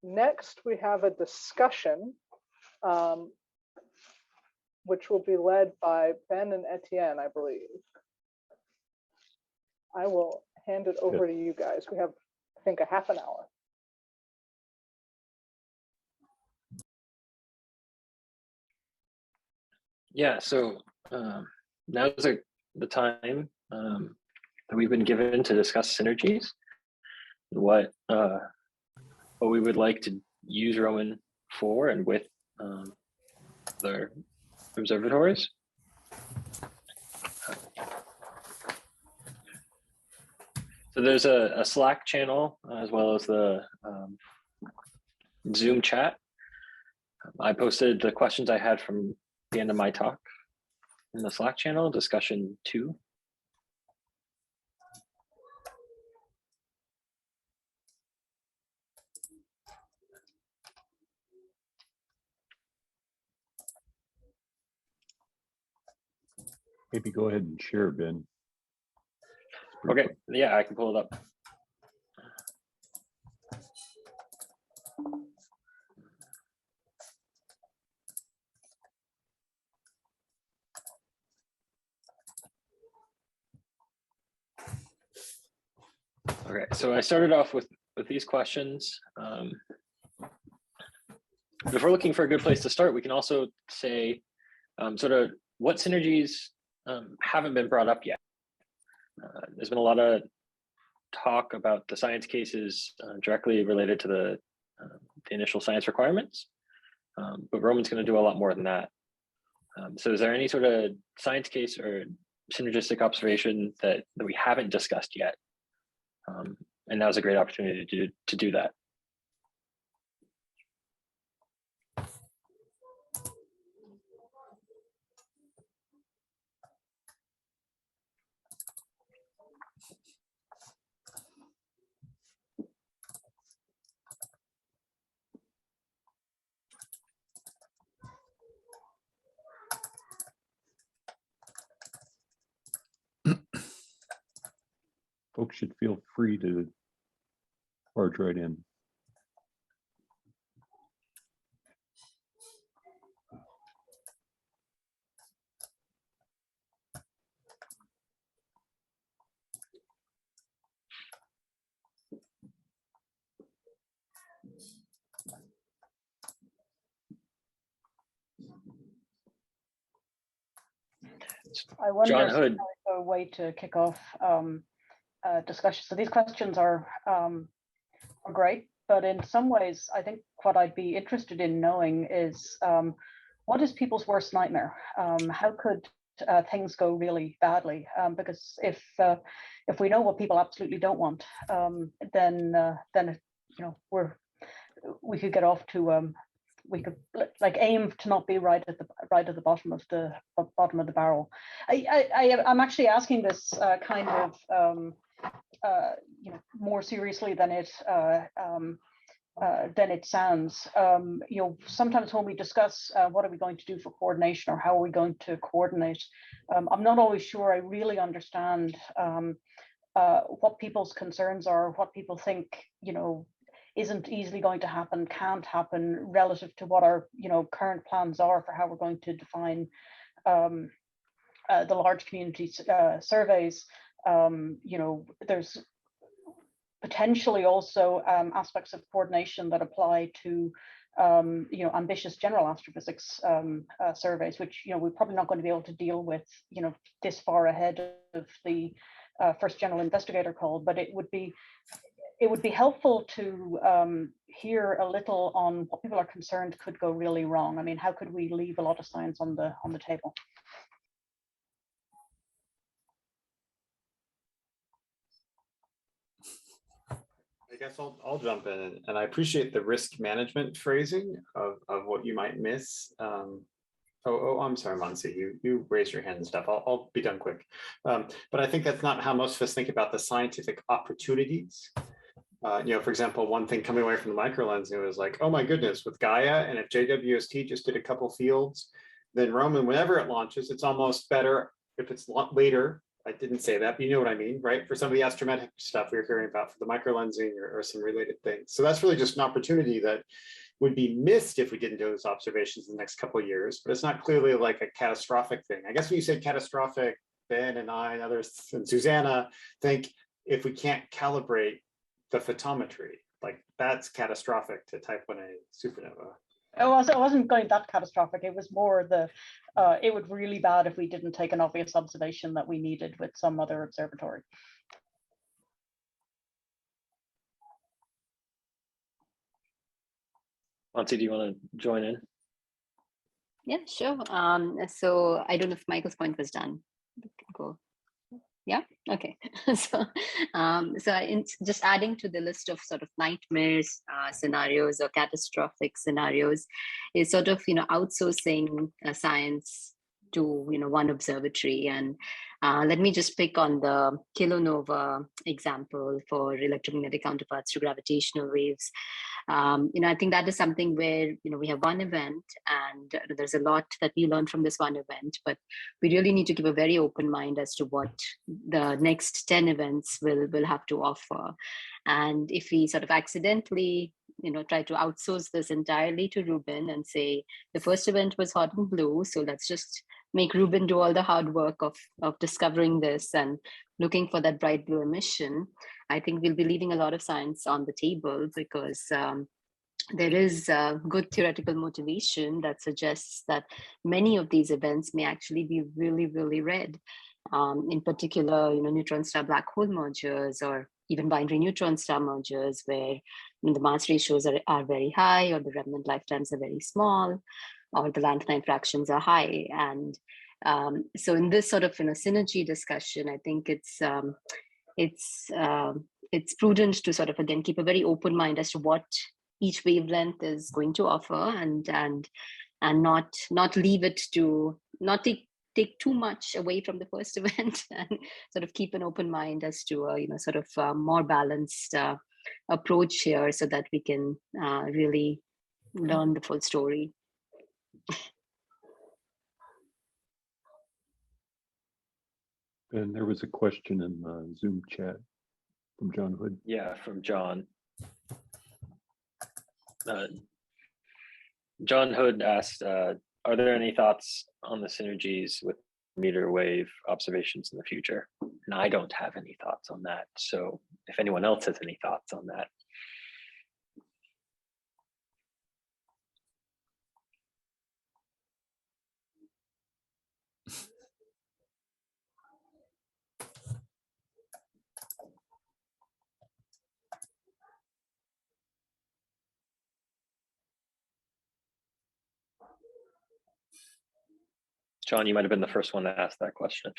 Next, we have a discussion, which will be led by Ben and Etienne, I believe. I will hand it over to you guys. We have, I think, a half an hour. Yeah, so now is the time that we've been given to discuss synergies, what we would like to use Roman for and with the observatories. So there's a Slack channel as well as the Zoom chat. I posted the questions I had from the end of my talk in the Slack channel, discussion 2. Maybe go ahead and share, Ben. Okay, yeah, I can pull it up. Okay, so I started off with these questions. If we're looking for a good place to start, we can also say sort of what synergies haven't been brought up yet. There's been a lot of talk about the science cases directly related to the initial science requirements, but Roman's going to do a lot more than that. So is there any sort of science case or synergistic observation that we haven't discussed yet? And now's a great opportunity to do that. Folks should feel free to barge right in. I wonder John Hood. a way to kick off discussion. So these questions are great, but in some ways, I think what I'd be interested in knowing is what is people's worst nightmare? How could things go really badly? Because if we know what people absolutely don't want, then you know we could get off to we could like aim to not be right at the bottom of the barrel. I'm actually asking this kind of you know, more seriously than it sounds. You know, sometimes when we discuss what are we going to do for coordination or how are we going to coordinate, I'm not always sure I really understand what people's concerns are, what people think, you know, isn't easily going to happen, can't happen relative to what our, you know, current plans are for how we're going to define the large community surveys. You know, there's potentially also aspects of coordination that apply to you know, ambitious general astrophysics surveys, which, you know, we're probably not going to be able to deal with, you know, this far ahead of the first general investigator call, but it would be helpful to hear a little on what people are concerned could go really wrong. I mean, how could we leave a lot of science on the table? I guess I'll jump in, and I appreciate the risk management phrasing of what you might miss. Oh, I'm sorry, Mansi, you raised your hand and stuff. I'll be done quick. But I think that's not how most of us think about the scientific opportunities. You know, for example, one thing coming away from the microlensing was like, oh my goodness, with Gaia, and if JWST just did a couple fields, then Roman, whenever it launches, it's almost better if it's later I didn't say that, but you know what I mean, right? For some of the astrometric stuff we were hearing about for the microlensing or some related things. So that's really just an opportunity that would be missed if we didn't do those observations in the next couple of years, but it's not clearly like a catastrophic thing. I guess when you say catastrophic, Ben and I and others and Susanna think if we can't calibrate the photometry, like that's catastrophic to type 1a supernova. I wasn't going that catastrophic. It was more the, it would really bad if we didn't take an obvious observation that we needed with some other observatory. Monty, do you want to join in? Yeah, sure. So I don't know if Michael's point was done. Go. Yeah. Okay. Just adding to the list of sort of nightmares scenarios or catastrophic scenarios is sort of outsourcing science to one observatory. And let me just pick on the kilonova example for electromagnetic counterparts to gravitational waves. I think that is something where we have one event, and there's a lot that we learn from this one event, but we really need to keep a very open mind as to what the next 10 events will have to offer. And if we sort of accidentally try to outsource this entirely to Ruben and say the first event was hot and blue, so let's just make Ruben do all the hard work of discovering this and looking for that bright blue emission, I think we'll be leaving a lot of science on the table, because there is good theoretical motivation that suggests that many of these events may actually be really, really red. In particular, neutron star black hole mergers, or even binary neutron star mergers, where the mass ratios are very high, or the remnant lifetimes are very small, or the lanthanide fractions are high. And so in this sort of synergy discussion, I think it's prudent to sort of again keep a very open mind as to what each wavelength is going to offer, and not leave it to not take too much away from the first event, and sort of keep an open mind as to a sort of more balanced approach here, so that we can really learn the full story. And there was a question in the Zoom chat from John Hood. Yeah, from John. John Hood asked, are there any thoughts on the synergies with meter wave observations in the future? And I don't have any thoughts on that. So if anyone else has any thoughts on that. John, you might have been the first one to ask that question.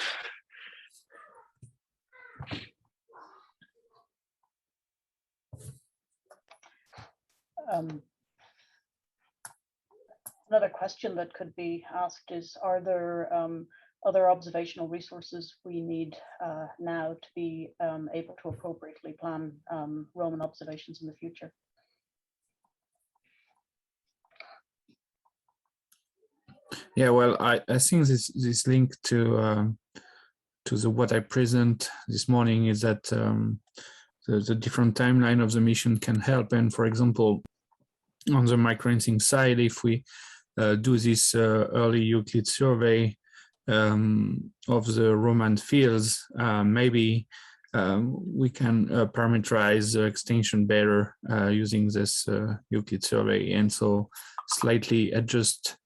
Another question that could be asked is, are there other observational resources we need now to be able to appropriately plan Roman observations in the future? Yeah, well, I think this link to the what I present this morning is that the different timeline of the mission can help. And for example, on the microlensing side, if we do this early Euclid survey of the Roman fields, maybe we can parameterize the extension better using this Euclid survey, and so slightly adjust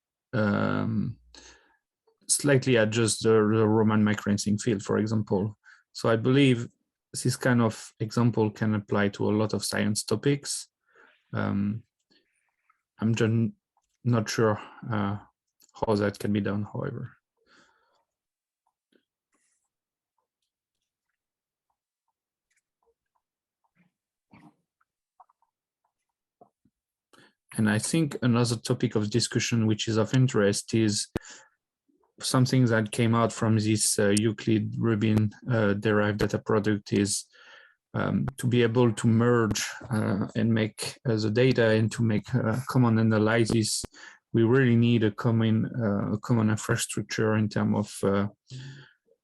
the Roman microlensing field, for example. So I believe this kind of example can apply to a lot of science topics. I'm just not sure how that can be done, however. And I think another topic of discussion which is of interest is something that came out from this Euclid Rubin derived data product is to be able to merge and make the data and to make common analysis. We really need a common infrastructure in terms of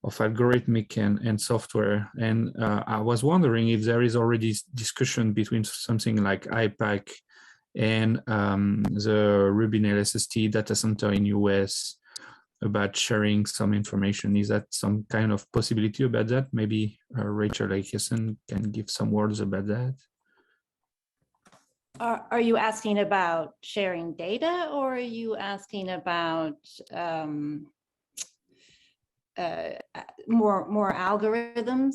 algorithmic and software. And I was wondering if there is already discussion between something like IPAC and the Rubin LSST data center in US about sharing some information. Is that some kind of possibility about that? Maybe Rachel Akeson can give some words about that. Are you asking about sharing data, or are you asking about more algorithms?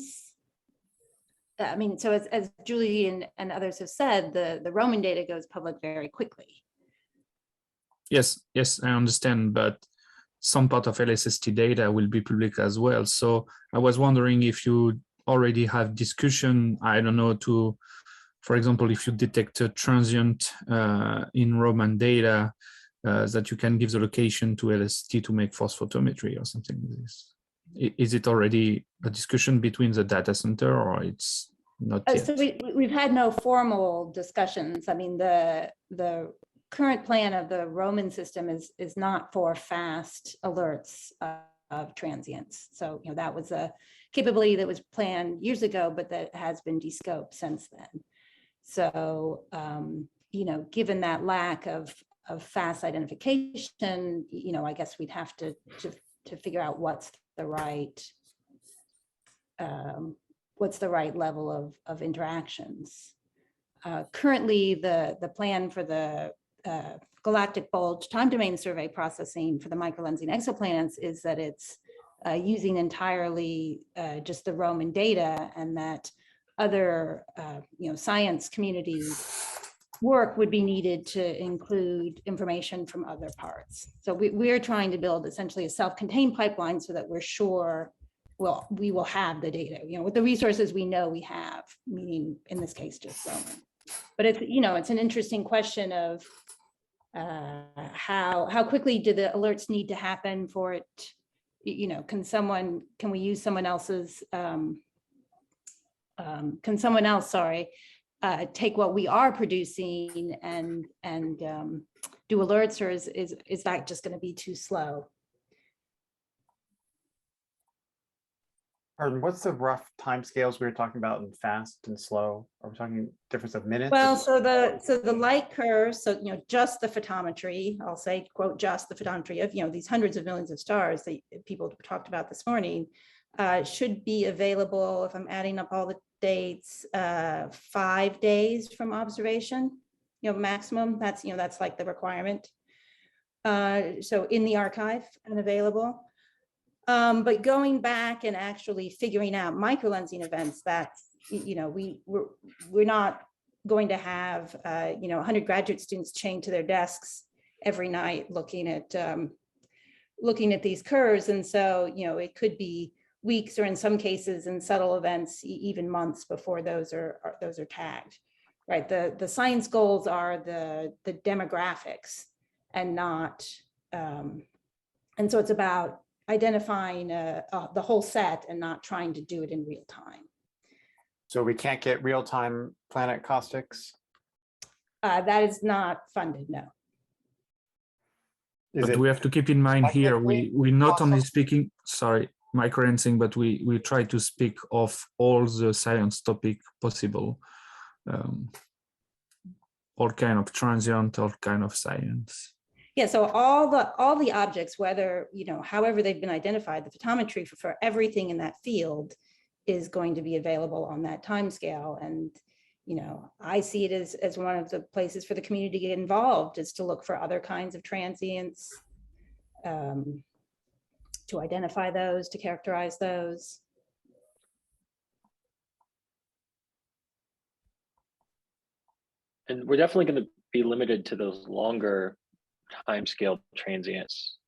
I mean, so as Julie and others have said, the Roman data goes public very quickly. Yes, I understand, but some part of LSST data will be public as well. So I was wondering if you already have discussion, I don't know, to, for example, if you detect a transient in Roman data, that you can give the location to LST to make force photometry or something like this. Is it already a discussion between the data center, or it's not yet? So we've had no formal discussions. I mean, the current plan of the Roman system is not for fast alerts of transients. So, you know, that was a capability that was planned years ago, but that has been descoped since then. So, you know, given that lack of fast identification, you know, I guess we'd have to figure out what's the right level of interactions. Currently, the plan for the galactic bulge time domain survey processing for the microlensing exoplanets is that it's using entirely just the Roman data, and that other you know, science community work would be needed to include information from other parts. So we're trying to build essentially a self-contained pipeline so that we're sure, well, we will have the data, you know, with the resources we know we have, meaning in this case just Roman. But it's, you know, it's an interesting question of how quickly do the alerts need to happen for it? You know, can we use someone else's, can someone else, sorry, take what we are producing and do alerts, or is that just going to be too slow? Pardon, what's the rough timescales we were talking about in fast and slow? Are we talking difference of minutes? Well, so the light curve, so, you know, just the photometry, I'll say, quote, just the photometry of, you know, these hundreds of millions of stars that people talked about this morning, should be available, if I'm adding up all the dates, 5 days from observation, you know, maximum. That's, you know, that's like the requirement. So in the archive and available. But going back and actually figuring out microlensing events, that's, you know, we're not going to have, you know, 100 graduate students chained to their desks every night looking at these curves. And so, you know, it could be weeks, or in some cases in subtle events, even months before those are tagged, right? The science goals are the demographics and not, and so it's about identifying the whole set and not trying to do it in real time. So we can't get real-time planet caustics? That is not funded, no. But we have to keep in mind here, we're not only speaking, sorry, microlensing, but we try to speak of all the science topic possible. All kind of transient, all kind of science. Yeah, so all the objects, whether, you know, however they've been identified, the photometry for everything in that field is going to be available on that timescale. And, you know, I see it as one of the places for the community to get involved, is to look for other kinds of transients, to identify those, to characterize those. And we're definitely going to be limited to those longer timescale transients,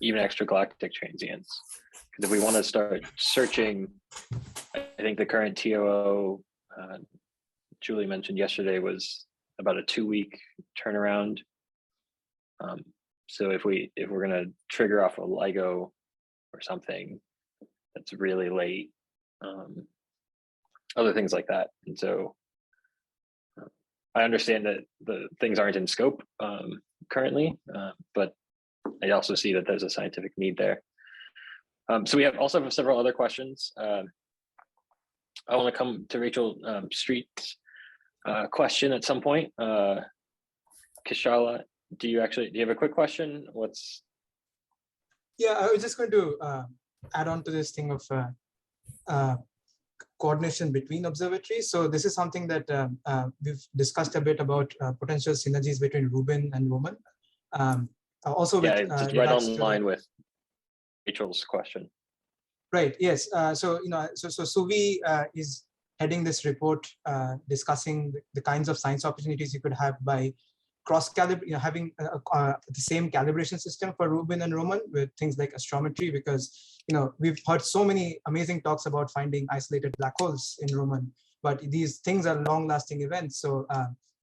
even extragalactic transients. Because if we want to start searching, I think the current TOO Julie mentioned yesterday was about a 2-week turnaround. So if we're going to trigger off a LIGO or something that's really late, other things like that. And so I understand that the things aren't in scope currently, but I also see that there's a scientific need there. So we have also have several other questions. I want to come to Rachel Street's question at some point. Kishala, do you have a quick question? Yeah, I was just going to add on to this thing of coordination between observatories. So this is something that we've discussed a bit about potential synergies between Rubin and Roman. Also, with, just right on line with Rachel's question. Right. Yes. So Suvi is heading this report discussing the kinds of science opportunities you could have by having the same calibration system for Rubin and Roman with things like astrometry, because we've heard so many amazing talks about finding isolated black holes in Roman, but these things are long-lasting events. So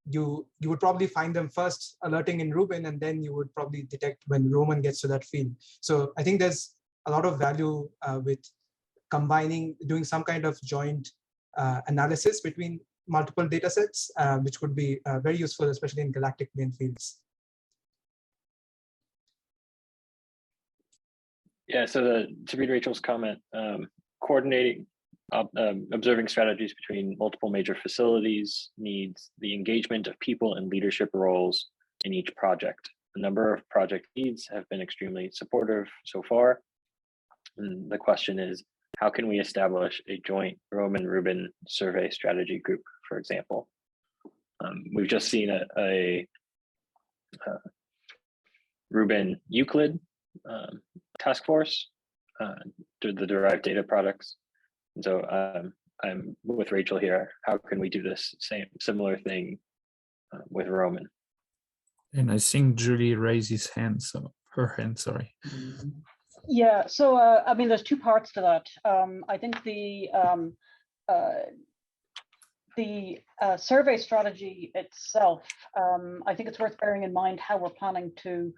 you would probably find them first alerting in Rubin, and then you would probably detect when Roman gets to that field. So I think there's a lot of value with doing some kind of joint analysis between multiple data sets, which could be very useful, especially in galactic plane fields. Yeah, so to read Rachel's comment, coordinating observing strategies between multiple major facilities needs the engagement of people in leadership roles in each project. A number of project leads have been extremely supportive so far. And the question is, how can we establish a joint Roman-Rubin survey strategy group, for example? We've just seen a Rubin Euclid task force through the derived data products. And so I'm with Rachel here. How can we do this similar thing with Roman? And I think Julie raised her hand, sorry. Yeah, so I mean, there's two parts to that. I think the survey strategy itself, I think it's worth bearing in mind how we're planning to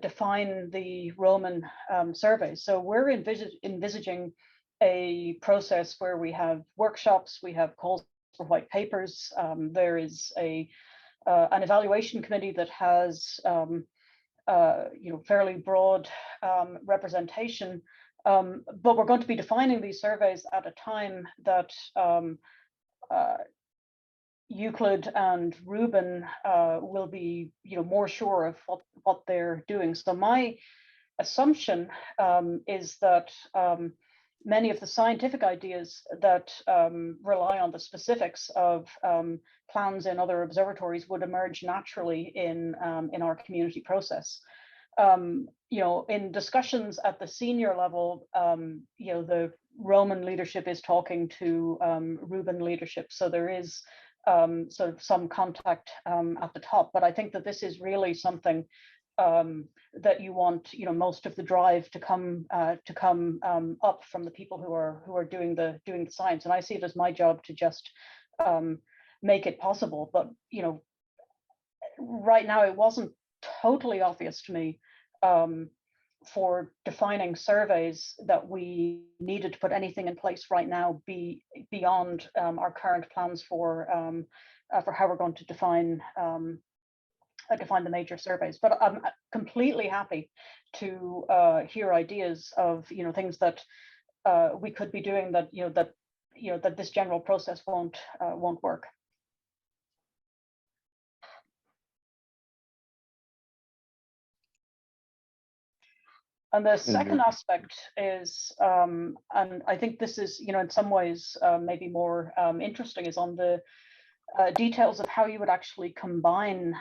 define the Roman survey. So we're envisaging a process where we have workshops, we have calls for white papers. There is an evaluation committee that has fairly broad representation, but we're going to be defining these surveys at a time that Euclid and Rubin will be more sure of what they're doing. So my assumption is that many of the scientific ideas that rely on the specifics of plans in other observatories would emerge naturally in our community process. In discussions at the senior level, the Roman leadership is talking to Rubin leadership, so there is sort of some contact at the top. But I think that this is really something that you want, most of the drive to come up from the people who are doing the science. And I see it as my job to just make it possible. But right now it wasn't totally obvious to me for defining surveys that we needed to put anything in place right now beyond our current plans for how we're going to define the major surveys. But I'm completely happy to hear ideas of things that we could be doing that that this general process won't work. And the second aspect is, and I think this is, in some ways maybe more interesting, is on the details of how you would actually combine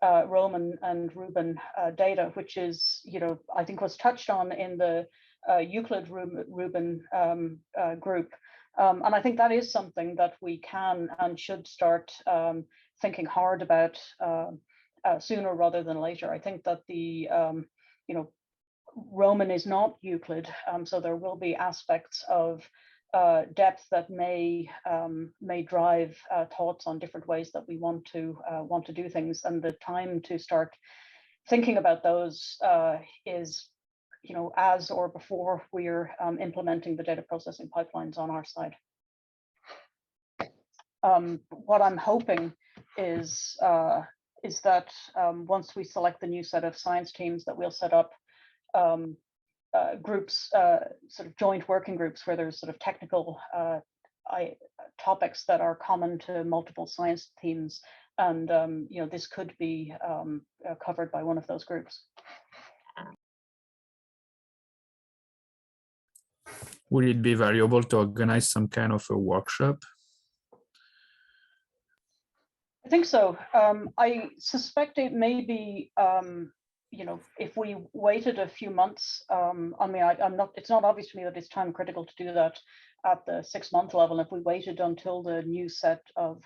Roman and Rubin data, which is, I think was touched on in the Euclid Rubin group. And I think that is something that we can and should start thinking hard about sooner rather than later. I think that the, Roman is not Euclid, so there will be aspects of depth that may drive thoughts on different ways that we want to do things, and the time to start thinking about those is as or before we're implementing the data processing pipelines on our side. What I'm hoping is that once we select the new set of science teams that we'll set up, groups, sort of joint working groups where there's sort of technical topics that are common to multiple science themes. And this could be covered by one of those groups. Would it be valuable to organize some kind of a workshop? I think so. I suspect it may be, if we waited a few months, it's not obvious to me that it's time critical to do that at the 6-month level. If we waited until the new set of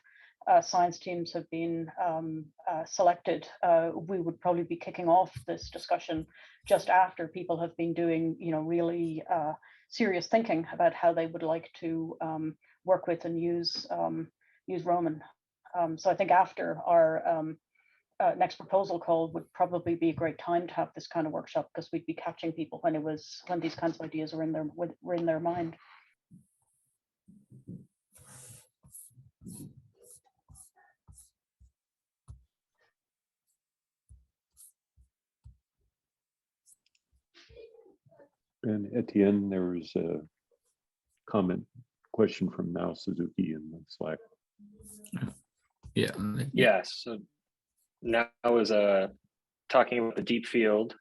science teams have been selected, we would probably be kicking off this discussion just after people have been doing, really serious thinking about how they would like to work with and use Roman. So I think after our next proposal call would probably be a great time to have this kind of workshop, because we'd be catching people when these kinds of ideas were in their mind. And Etienne, there was a question from Mao Suzuki in the Slack. Yeah. Yes. So now is talking about the deep field,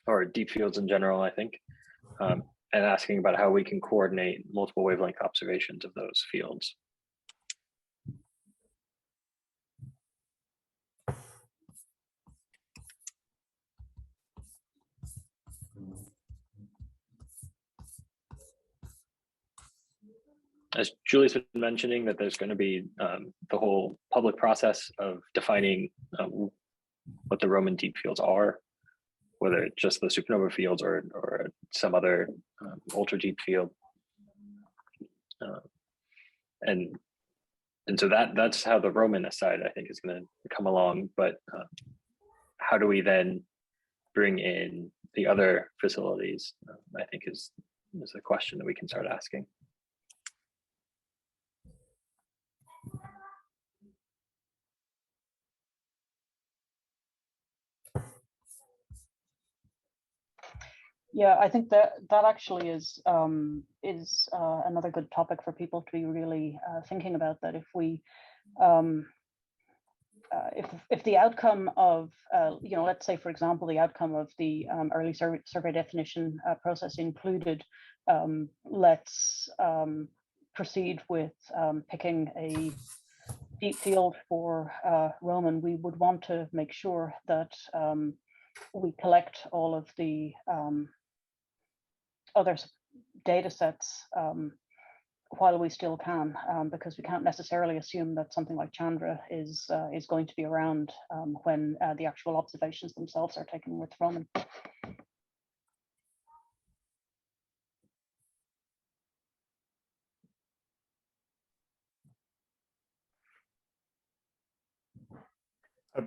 or deep fields in general, I think, and asking about how we can coordinate multiple wavelength observations of those fields. As Julie's been mentioning, that there's going to be the whole public process of defining what the Roman deep fields are, whether it's just the supernova fields or some other ultra deep field, and so that's how the Roman side, I think, is going to come along. But how do we then bring in the other facilities? I think is a question that we can start asking. Yeah, I think that actually is another good topic for people to be really thinking about. That if we, if the outcome of, let's say, for example, the outcome of the early survey definition process included, let's proceed with picking a deep field for Roman, we would want to make sure that we collect all of the other data sets while we still can, because we can't necessarily assume that something like Chandra is going to be around when the actual observations themselves are taken with Roman.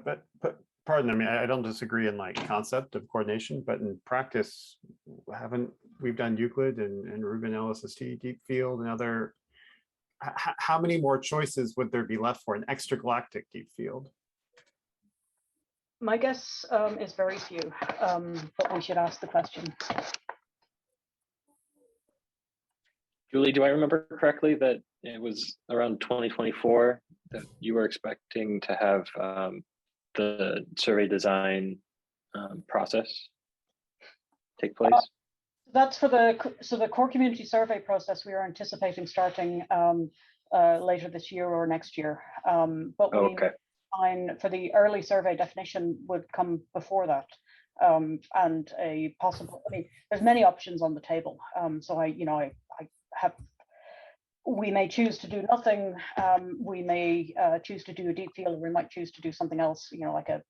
But pardon, I mean, I don't disagree in like concept of coordination, but in practice, we've done Euclid and Rubin LSST deep field and other, how many more choices would there be left for an extragalactic deep field? My guess is very few, but we should ask the question. Julie, do I remember correctly that it was around 2024 that you were expecting to have the survey design process take place? That's for the core community survey process. We are anticipating starting later this year or next year. But okay. For the early survey definition would come before that. And a possible, I mean, there's many options on the table. So we may choose to do nothing. We may choose to do a deep field, or we might choose to do something else, like a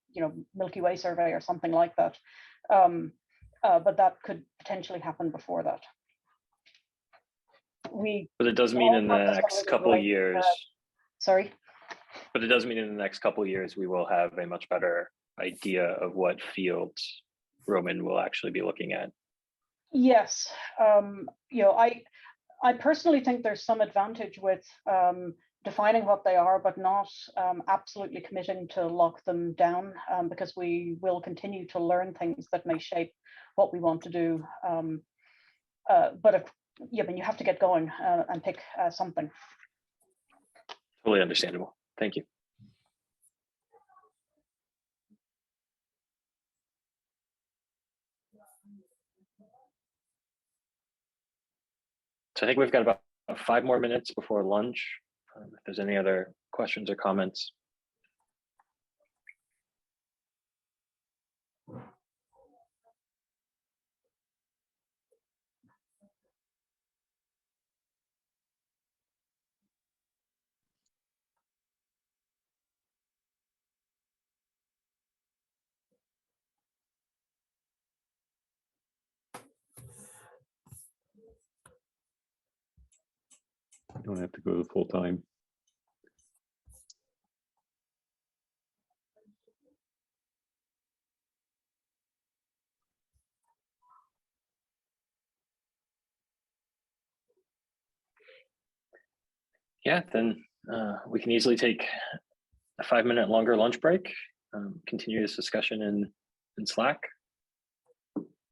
Milky Way survey or something like that. But that could potentially happen before that. But it does mean in the next couple of years. Sorry. But it does mean in the next couple of years we will have a much better idea of what fields Roman will actually be looking at. Yes, I personally think there's some advantage with defining what they are, but not absolutely committing to lock them down, because we will continue to learn things that may shape what we want to do. But if, yeah, I mean, you have to get going and pick something. Totally understandable. Thank you. So I think we've got about 5 more minutes before lunch. If there's any other questions or comments. You don't have to go to full time. Yeah, then we can easily take a 5-minute longer lunch break, continue this discussion in Slack.